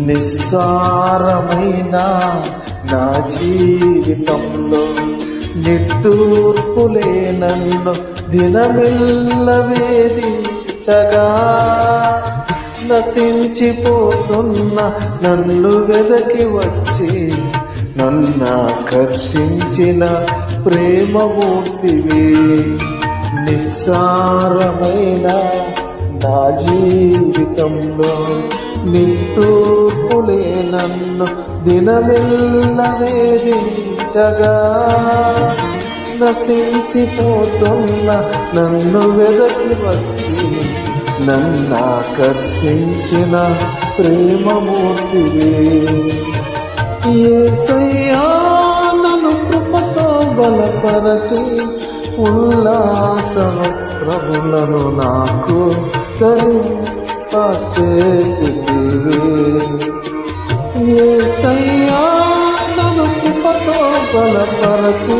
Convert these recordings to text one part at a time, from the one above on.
నిస్సారమైన నా జీవితంలో నిట్టూర్పులే నన్ను దినమిల్ల వేధించగా, నశించిపోతున్న నన్ను వెదకి వచ్చి నన్నాకర్షించిన ప్రేమమూర్తివి. నిస్సారమైన నా జీవితంలో నిట్టూర్పులే నన్ను దినమిల్ల వేధించగా, నశించిపోతున్న నన్ను వెదకి వచ్చి నన్నాకర్షించిన ప్రేమమూర్తివి. యేసయ్యా నన్ను కృపతో బలపరచి ఉల్లాస వస్త్రములను నాకు ధరింపచేసితివి. యేసయ్యా నన్ను కృపతో బలపరచి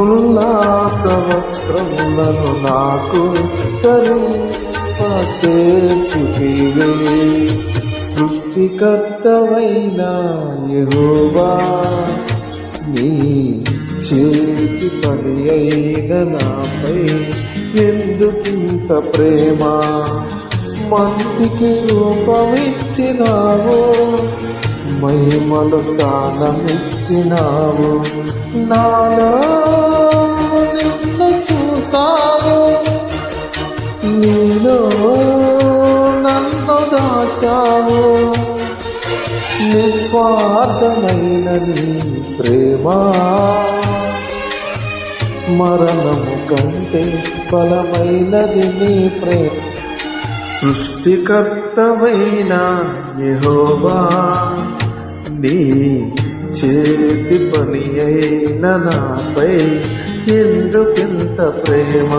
ఉల్లాస వస్త్రములను నాకు ధరింపచేసితివి. సృష్టికర్తవైన యెహోవా, నీ చేతి పని అయిన నాపై ఎందుకింత ప్రేమ? మంటికి రూపమిచ్చినావు, మహిమలో స్థానమిచ్చినావు. నాలో నిన్ను చూసావు, నీలో నన్ను దాచావు. నిస్వార్థమైన నీ ప్రేమ మరణము కంటే బలమైనది నీ ప్రేమ. సృష్టికర్తవైన యెహోవా, నీ చేతి పని అయిన నాపై ఎందుకింత ప్రేమ?